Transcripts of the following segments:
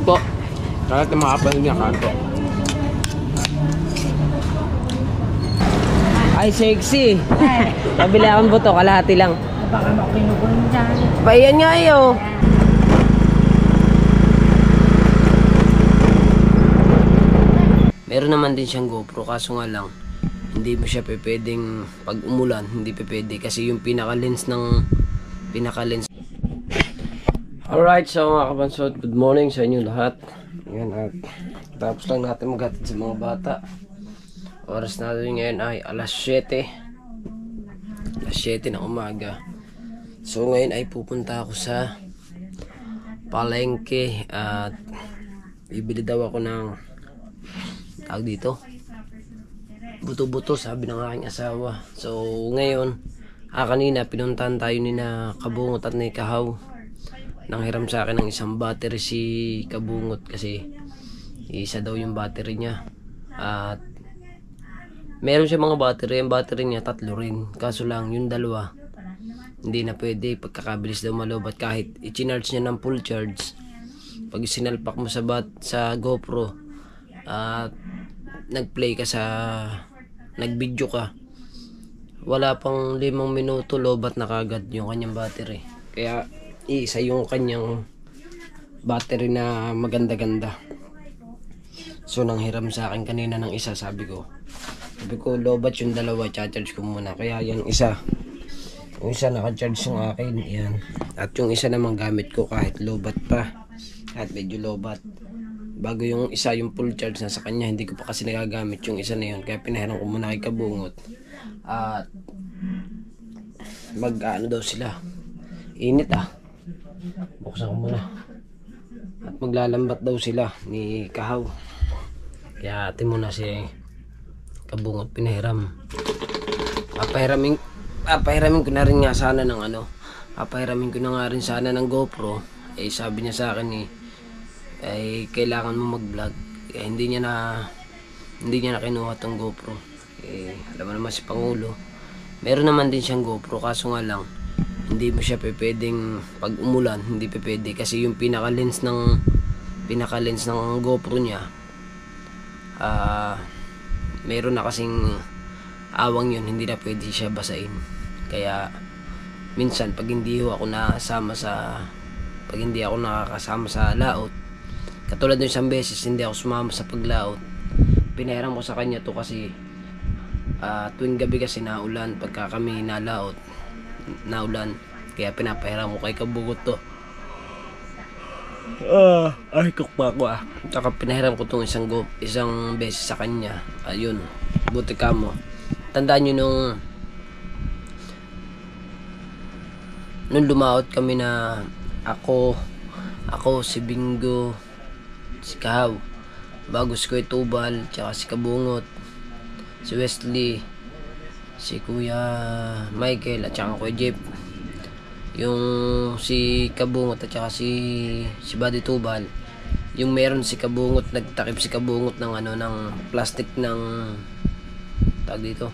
Kain po. Lahat ng mga kapatid niya, kain po. Ay, sexy. Pabili akong buto, kalahati lang. Baka makinukulong dyan. Bayan nga iyo. Meron naman din siyang GoPro, kaso nga lang hindi mo siya pwedeng pag umulan, hindi pwede kasi yung pinaka-lens. Alright, so mga kabansot, good morning sa inyo lahat. Yan, at tapos lang natin maghatid sa mga bata. Oras natin ngayon ay alas 7 ng umaga. So ngayon ay pupunta ako sa palengke at bibili daw ako ng tawag dito, buto-buto, sabi ng aking asawa. So ngayon, kanina pinuntahan tayo ni na Kabungot at ni Kahaw. Nanghiram sa akin ng isang battery si Kabungot kasi isa daw yung battery niya. At meron siya mga battery, yung battery niya 3 rin. Kaso lang yung dalawa hindi na pwede, pagkakabilis daw malobat kahit i-charge niya ng full charge. Pag sinalpak mo sa GoPro at nagplay ka nagvideo ka, wala pang 5 minuto lobat na kagad yung kanyang battery. Kaya isa yung kanyang battery na maganda-ganda. So nanghiram sa akin kanina ng isa, sabi ko lobat yung dalawa, charge ko muna. Kaya yung isa naka-charge yung akin, yan. At yung isa naman gamit ko kahit lobat pa, at medyo lobat. Bago yung isa, yung full charge na sa kanya, hindi ko pa kasi nagagamit yung isa na yun. Kaya pinahiram ko muna kay Kabungot. At mag-ano daw sila, init buksan ko muna. At maglalambat daw sila ni Kahaw. Kaya atin muna si Kabungot pinahiram. Papahiramin ko na rin nga sana ng papahiramin ko na nga rin sana ng GoPro. Sabi niya sa akin ay kailangan mo mag-vlog. Hindi niya na kinuha tong GoPro. Alam mo naman si Pangulo, meron naman din siyang GoPro, kaso nga lang hindi mo siya pwedeng pag umulan, hindi pwede kasi yung pinaka-lens ng GoPro niya meron na kasing awang yun, hindi na pwede siya basain. Kaya minsan pag hindi ako nakakasama sa laot, katulad ng isang beses hindi ako sumama sa paglaot, pinahiram ko sa kanya to kasi tuwing gabi kasi naulan pagka kami naulan, kaya pinapahiram ko kay Kabungot to. Ay kukpa ko Tsaka pinahiram ko tong isang beses sa kanya. Ayun, buti ka mo. Tandaan nyo nung lumaot kami na ako, si Bingo, si Kahaw, bago si Kuya Tubal, tsaka si Kabungot, si Wesley, si Kuya Michael, at tsaka Kuya Jeff. Yung si Kabungot at tsaka si Buddy Tubal, yung meron si Kabungot, nagtakip si Kabungot ng ng plastic ng tawag dito,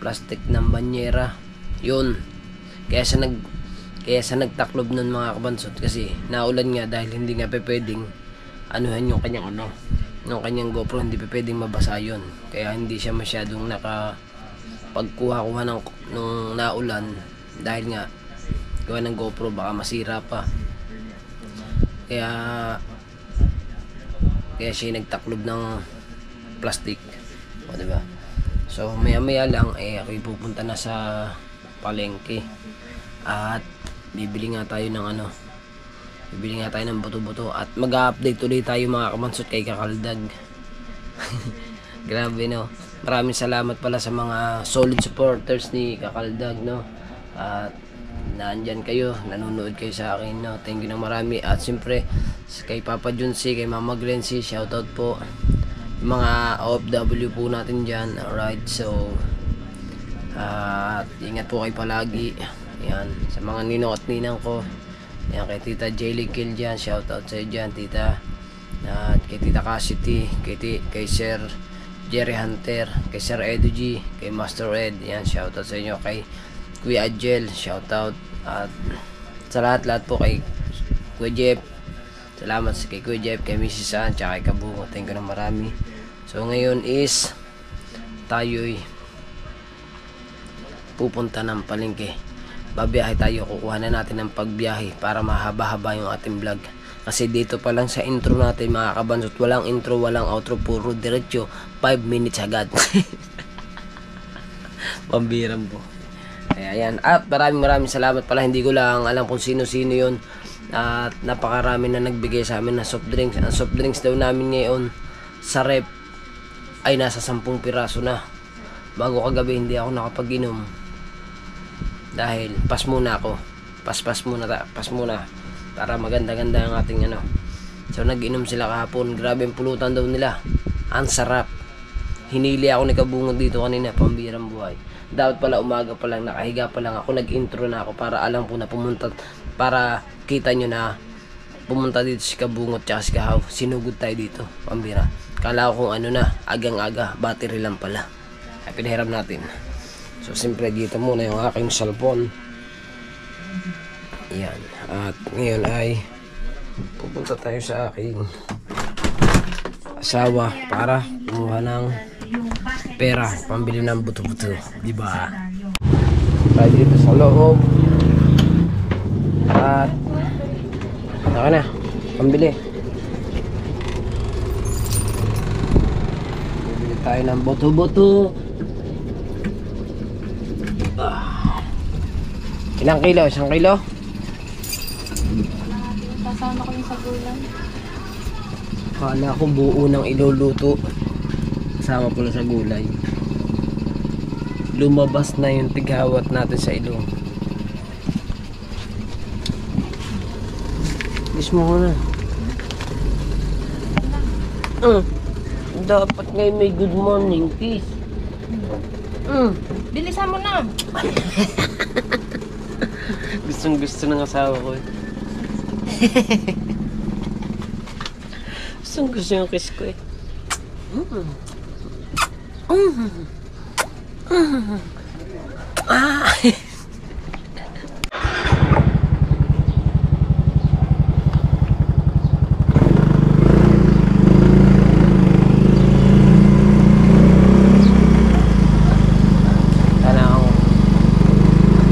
plastic ng banyera. Yun, kaya sa nagtaklob nun mga kabansot, kasi naulan nga dahil hindi nga pwedeng anuhan yung kanyang yung kanyang GoPro, hindi pwedeng mabasa yun. Kaya hindi siya masyadong pagkuha nung naulan, dahil nga gawa ng GoPro baka masira pa. Kaya siya nagtaklob ng plastic, diba? So maya lang ako pupunta na sa palengke at bibili nga tayo ng buto-buto at mag-update ulit tayo mga kabansot kay Kakaldag. Grabe maraming salamat pala sa mga solid supporters ni Kakaldag at nandyan kayo, nanonood kayo sa akin thank you ng marami. At siyempre kay Papa Junsi, kay Mama Glency, shoutout po. Yung mga OFW po natin dyan. Alright, so ingat po kayo palagi. Yan, sa mga ninong at ninang ko. Yan, kay Tita Jaylee Kill dyan, shoutout sa iyo dyan, Tita. At kay Tita Cassidy, kay Sir Jerry Hunter, kay Sir Edu G, kay Master Ed. Yan, shoutout sa inyo. Kay Kuya Adjel, shoutout. At sa lahat po kay Kuya Jeff, Salamat sa kay Kuya Jeff, kay Mrs. Ann, tsaka kay Kabungo. Thank you na marami. So ngayon is tayo'y pupunta ng palengke. Babiyahe tayo, kukuha na natin ng pagbiyahe para mahaba-haba yung ating vlog. Kasi dito pa lang sa intro natin mga kabansot, walang intro, walang outro, puro diretso, 5 minutes agad. Pambiram po. Kaya yan. At maraming salamat pala. Hindi ko lang alam kung sino-sino yun. At napakarami na nagbigay sa amin na soft drinks. Ang soft drinks daw namin ngayon sa rep ay nasa 10 piraso na. Bago kagabi hindi ako nakapag-inom. Dahil pas muna ako. Pas muna. Para maganda-ganda ang ating ano. So nag-inom sila kahapon. Grabe ang pulutan daw nila. Ang sarap. Hinili ako ni Kabungo dito kanina. Pambirang buhay. Dapat pala umaga pa lang, nakahiga pa lang ako, nag-intro na ako para alam ko na pumunta, para kita nyo na pumunta dito si Kabungo at si Kahaw. Sinugod tayo dito, pambira. Kala ko kung ano na, agang-aga, battery lang pala. Ay pinahiram natin. So siyempre dito muna yung aking cellphone. Yan. At ngayon ay pupunta tayo sa aking asawa para kumuha ng pera, pambili ng buto-buto, di ba? Tayo dito sa loob. At saka na, pambili. Bibili tayo ng buto-buto. Ilang kilo? 1 kilo? Kasama ko yung sa gulang. Kala ko buo ng iluluto. Kasama pala sa gulay. Lumabas na yung tighawat natin sa ilong. Kiss mo ko na. Dapat ngayon may good morning kiss. Bilisan mo na! Gustong gusto ng asawa ko. Gustong gusto yung kiss ko eh.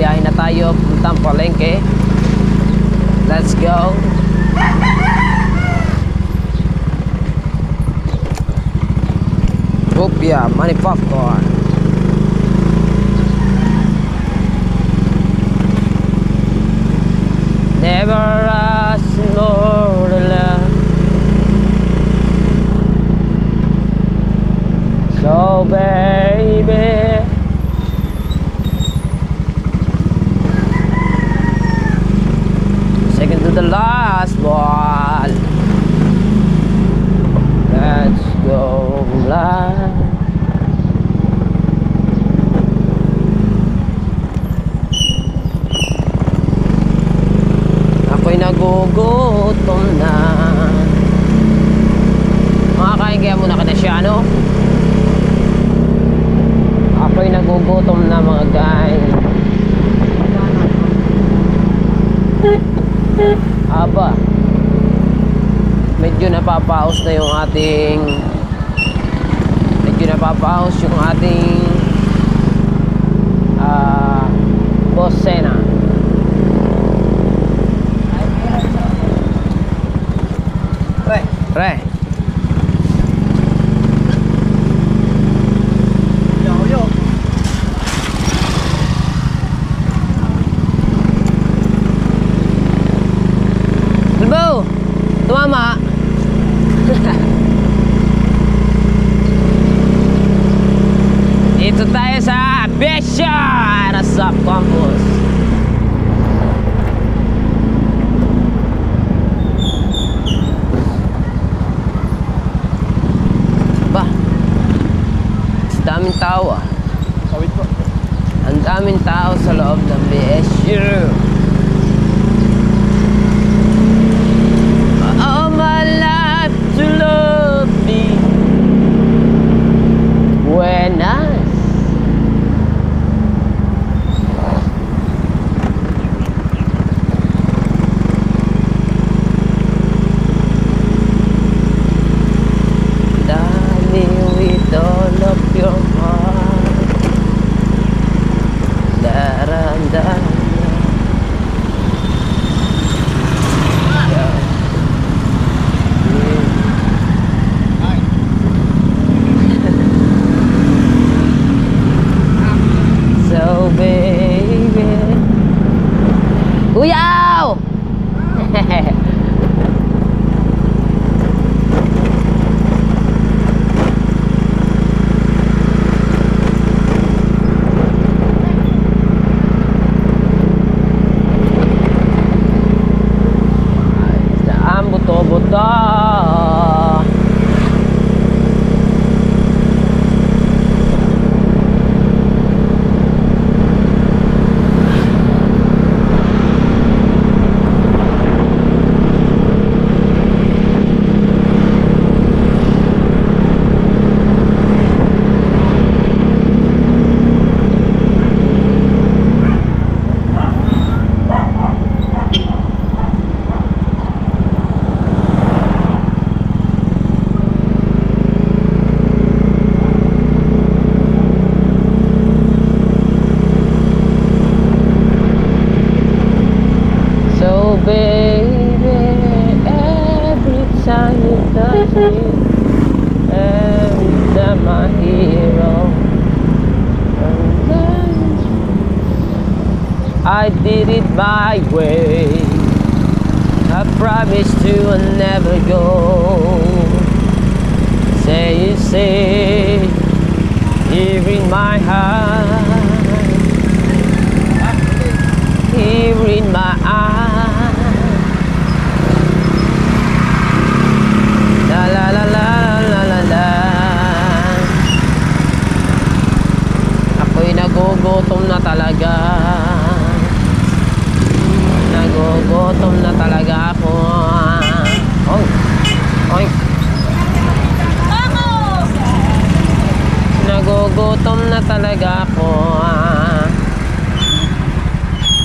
Biyahe na tayo puntang palengke. Let's go. Opia, money popcorn. Never ask more to love. So baby, second to the last one. Let's go live. Ako'y nagugutom na. Makakain kaya muna ka na siya, ano? Ako'y nagugutom na mga guys. Aba, medyo napapaos na yung ating Bosena. Pre. Yo. Hello. Tumama. Dito tayo sa Besya na Sub Campus. Ba, daming tao ah. Ang daming tao sa loob ng BSU. All my life to love me when I did it my way. I promise to never go. Say you say here in my heart, here in my eyes. La la la la la la la. Ako'y nagugutom na talaga. Nagugutom na talaga ako. Oy, oy. Nagugutom na talaga ako.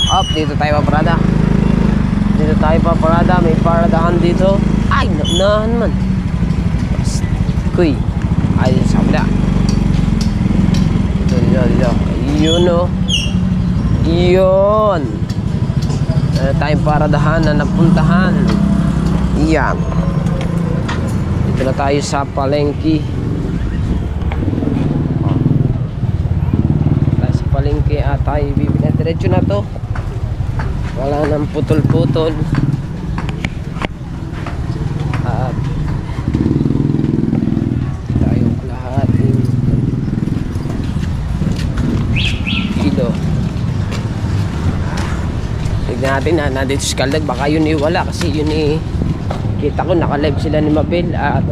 Up, dito tayo paparada. Dito tayo paparada. May paradahan dito. Ay, naunahan man. Kuy. Ay, sa kabila. Dito. Yun o. Yun. Tayong paradahan na napuntahan. Yan. Dito na tayo sa palengke. Sa palengke at tayo bibili. Diretso na to. Wala nang putol-putol. At tayong kalahating kilo. Tignan natin na nandito si Kaldag. Baka yun wala kasi yun kita ko naka-live sila ni Mabel at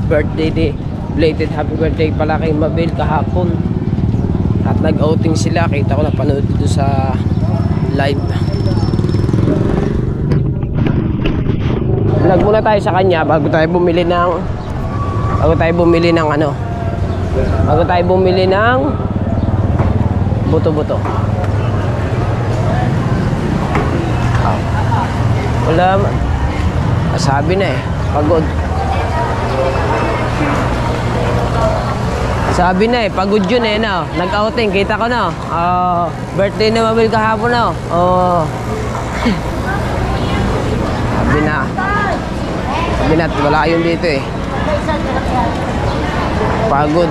birthday, belated happy birthday pala kay Mabel kahapon. At nag-outing sila. Kita ko napanood dito sa live. Vlog muna tayo sa kanya bago tayo bumili ng buto-buto. Wala, sabi na pagod. Sabi na pagod yun no? Nag-outing, kita ko no? Birthday na Mabel kahapon no? Sabi na, wala yun dito pagod.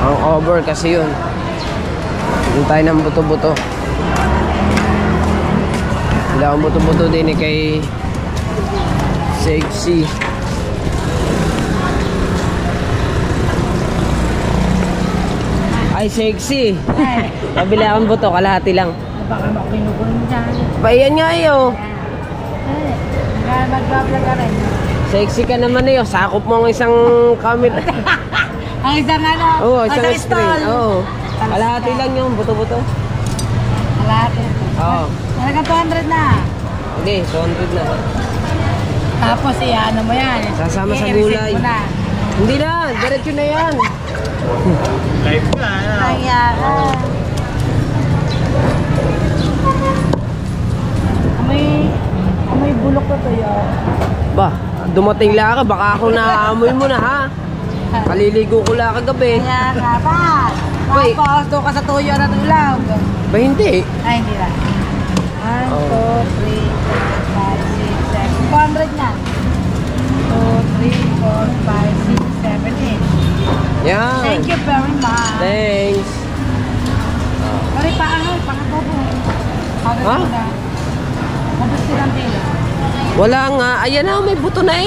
Ang over kasi yun. Yung tayo ng buto-buto. Wala akong buto-buto din kay Sexy. Ay, Sexy. Pabili akong buto, kalahati lang. Baka makinukulong dyan. Bayan nga Mag-vlog ka rin. Sexy ka naman sakop mo ang isang camera. Ang isang ano? Oo, isang screen. Oo. Kalahati lang yung buto-buto. Kalahati. Oo. Talagang 200 na. Okay, 200 na. Tapos ano mo yan? Sasama sa I-receipt gulay. mo na. Hindi na, diretso na yan. Live na. Kaya amoy bulok ko to yun. Ba, dumating lang ka, baka ako naamoy mo na ha. Kaliligo ko lang kagabi. Kaya nga ba? Wait. Tapos doon ka sa tuyo na tulog. Ba hindi? Ay, hindi na. 1, 2, 3, 4, 5, 6, 7. 400 na. 2, 3, 4, 5, 6, 7, 8. Yan. Thank you very much. Thanks. Pare pa pangatabo. Ha? Mabos silang pila. Wala nga. Ayan na, may buto na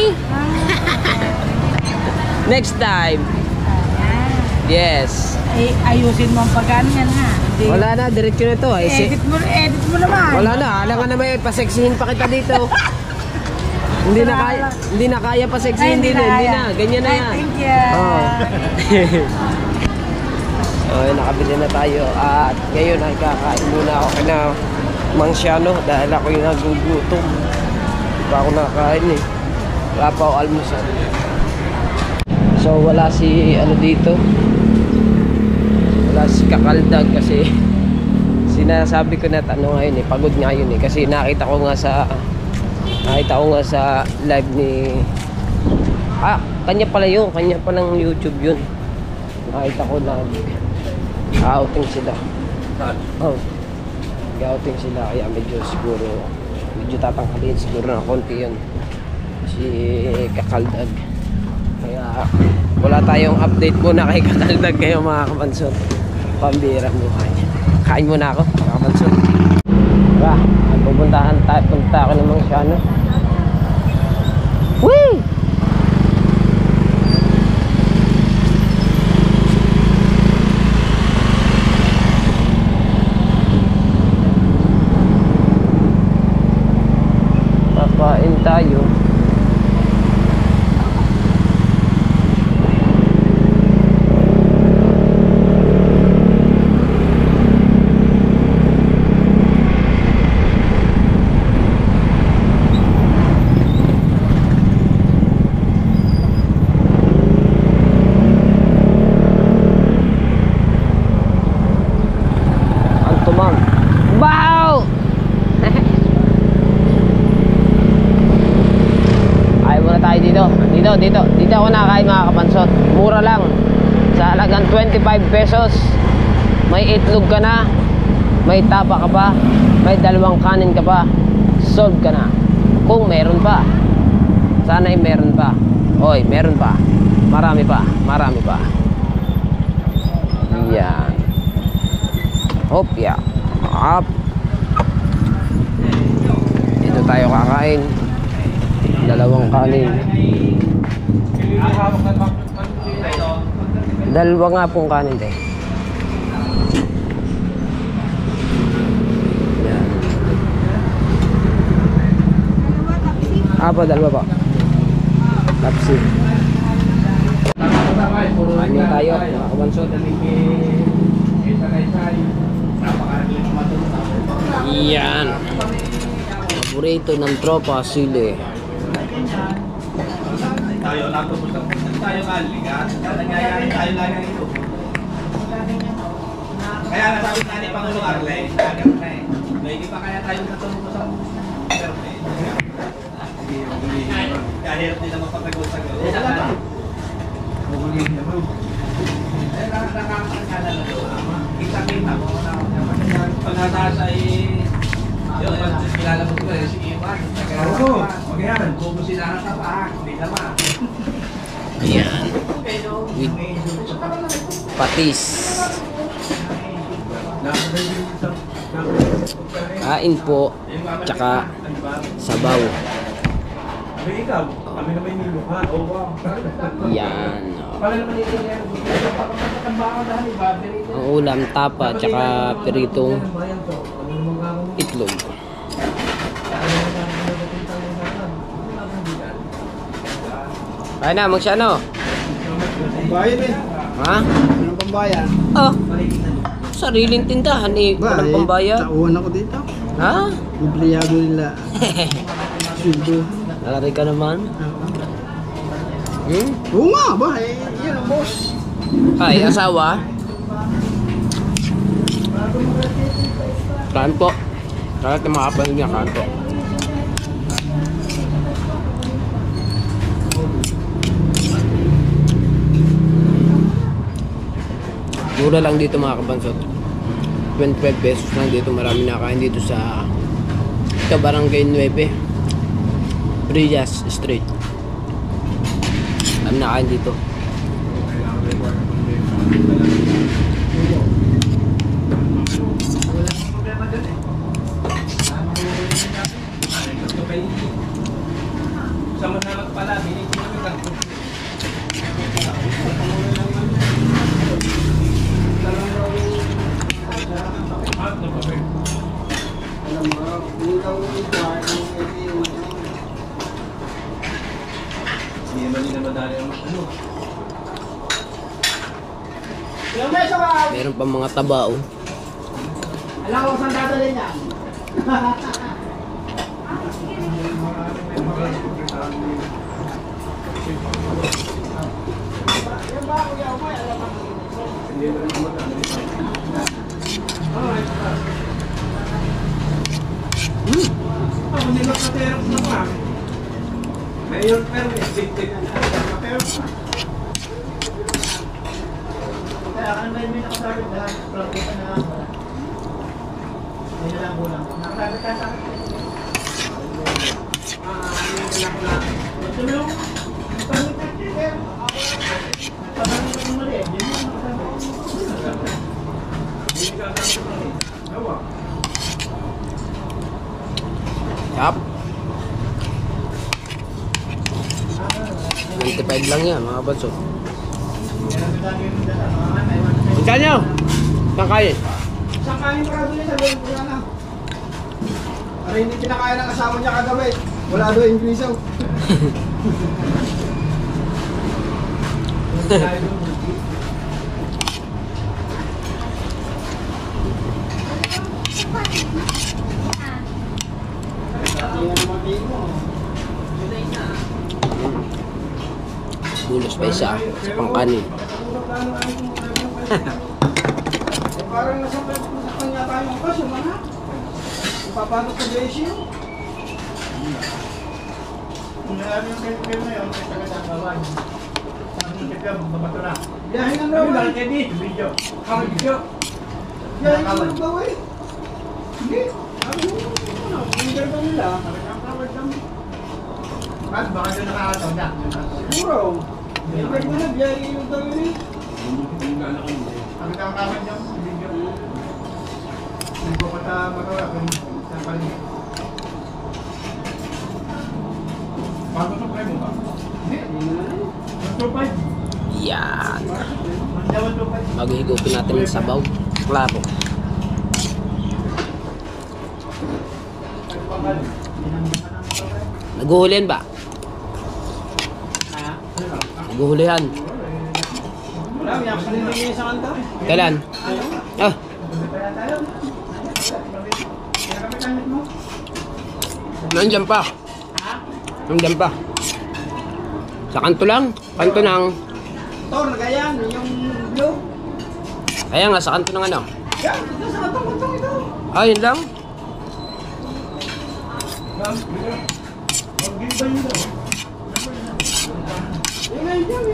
Next time. Yes. Ayusin mo ang pagano yan ha. Hindi. Wala na, diretso na to. Edit mo naman. Wala na, alam ka na may paseksihin pa kita dito. Hindi na kaya paseksihin din. Hindi na, ganyan na yan. Thank you. Okay, nakabili na tayo. At ngayon ay kakain muna ako na Mangsiano dahil ako yung nagugutom. Hindi pa ako nakain Wala pa ako almusal. So wala si dito. Wala si Kakaldag kasi sinasabi ko na ngayon pagod nga yun kasi nakita ko nga sa live ni kanya pala yun, kanya palang YouTube yun. Nakita ko na outing sila. Outing sila kaya medyo tatangkalin siguro na konti yun si Kakaldag. Kaya wala tayong update muna kay Kakaldag kayo mga kabansot. Pambira mo kanya. Kain muna ako, kakapansun. Tara, punta ako ng mga siyano. Whee! Kakain tayo. Dito ako nakakain mga kapansot. Mura lang. Sa halagang 25 pesos. May itlog ka na. May tapa ka pa. May dalawang kanin ka pa. Solve ka na. Kung meron pa. Sana ay meron pa. Oy, meron pa. Marami pa. Marami pa. Yan. Hop, ya. Up. Dito tayo kakain. Dalawang kanin. Dalawa nga pong kanin tayo. Yan. Dalawa pa. Tapsi. Ano tayo, mga kabansot. Yan. Paborito ng tropa, sili. Tayo kaligat. Nangyayari tayo lagi ito. Kaya nasabi na ni Pangulong Arley, agad na eh. Hindi pa kaya tayo natulog sa permit. Kahirap din naman pagkagod-sagod. Magulihin naman. Eh, nakakakala na doon. Kita-kita mo na pag nataas ay yung kilala mo ko si Ivan. Oo, wag yan. Bubusin na sa paak. Hindi naman. Ayan. With patis. Kain po. Tsaka sabaw. Yan. Ang ulam, tapa, tsaka piritong itlog. Ay na, magsano? Pambayan eh. Ha? Anong pambayan? Oh, sariling tindahan eh. Walang pambayad. Tauhan ako dito. Ha? Bibliyado nila. Sudo. Nalari ka naman. Hmm? Oo nga ba? Eh, yan ang boss. Ay, asawa? Kain po. Kahit na mga kapatid niya, kain po. Mura lang dito mga kabansot. 25 pesos lang dito. Marami nakain dito sa ito, Barangay 9 Brillas Street. Marami nakain dito. Sa Manalag pala, binigyan lang. Meron pa mga tabao. Alam ko saan dadalhin niya. Mayor permit, big-big. Kaya kan may nakasarap wala problema na wala. Hindi lang kulang. Nakasarap ka sa akin. Ito na yung pangitag din. Pagkakit mo mali. Yup. 95 lang yan mga banso. Saan nyo? Saan kayo? Saan kanin para doon sa doon? Wala na. Para hindi kinakaya ng asawa niya kagabi. Wala doon yung grisaw. Bulos pa isa sa pangkanin. Parang nasa kanya tayo ang kasyo, mga. Ipapatok sa Beshi. Kung nalang yung kayo na yun, may tagatang bawan. Sabi ng kaya, babato na. Biyahin ang Ano rawan. lang kayo dito, video. Kawal video. Biyahin ang rawan. Hindi. Ano mo? Ang ganda nila. At baka doon nakakataw na. Siguro. Biyahin mo na, biyahin yung rawan eh. Ang kawan niyo, video. Hindi ko pata magawa kung saan paligid. Bago sa premo ba? Hindi. 125. Yan. Mandawan 125. Maghihigupin natin ng sabaw. Klaro. Naguhulihan ba? Naguhulihan. Wala, may ako nilingin sa kanta. Kailan? Ah, nandyan pa. Nandyan pa. Sa kanto lang. Kanto ng... Ito, nagayan. Yung blue. Kaya nga, sa kanto ng ano. Yan, ito sa katong ito. Ah, yun lang. Yan, yan.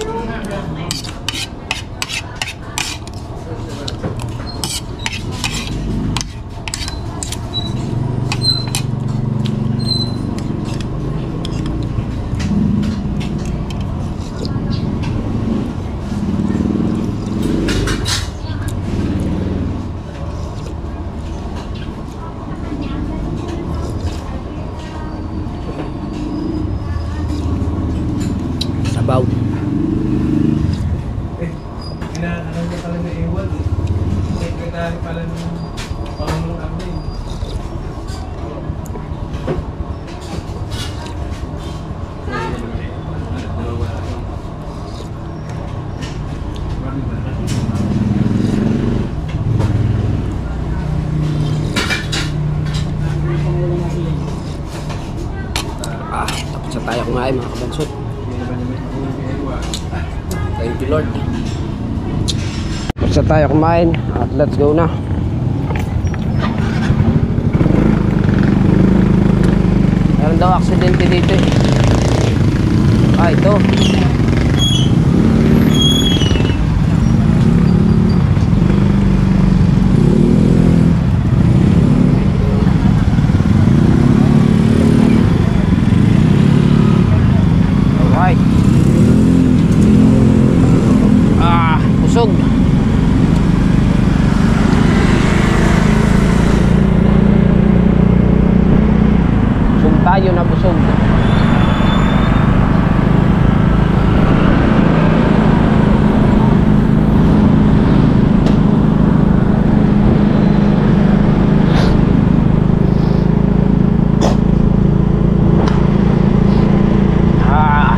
Sabaw. Ano niya pala na iwan eh. Secretary pala ng Pangulong Armin. Ah, tapos na tayo kumain mga kabansot. Thank you Lord. Tapos na tayo kumain at let's go na. Meron daw aksidente dito eh. Ah, ito. Alright. Ah, busog. Busog tayo na busog. Ah.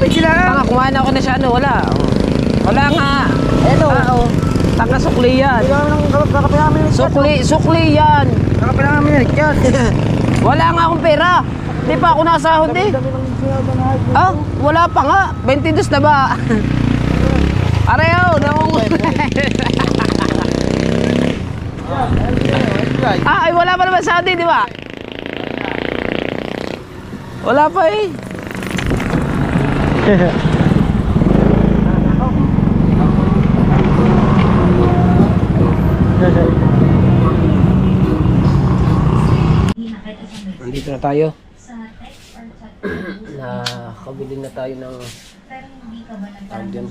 Pwede lang. Tanga, kumain ako na siya, ano, wala. Wala nga. Eto. Tanga, sukli yan. Kailangan ng kakapin namin yung Sukli yan. Kakapin namin yung chat. Wala nga akong pera. Di pa ako nasahod eh. Ah, wala pa nga. 22 na ba? Areho, ay, wala pa naman sahod eh, di ba? Wala pa eh. Nandito na tayo. Nakabili na tayo ng tawag dyan.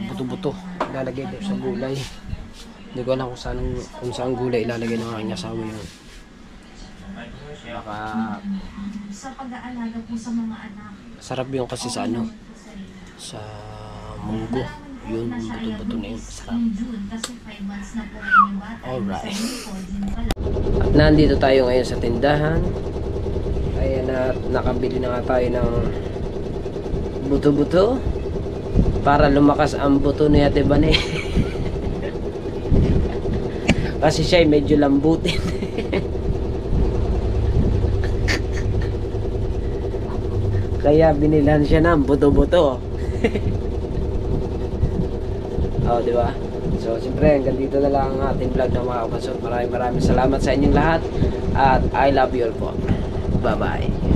Buto-buto. Ilalagay dito sa gulay. Hindi ko alam kung saan gulay ilalagay ng aking asawa yun. Baka sa pag-aalaga po sa mga anak. sarap yun kasi sa ano, sa munggo. Yun, buto-buto na yun. Sarap. Alright. At nandito tayo ngayon sa tindahan. Ayan at nakabili na nga tayo ng buto-buto para lumakas ang buto ni Ate Bane. Kasi siya ay medyo lambutin. Kaya binilan siya ng buto-buto. Oh, di ba? So, siyempre, hanggang dito na lang ang ating vlog na mga kapasod. Maraming salamat sa inyong lahat. At I love you all po. Bye-bye.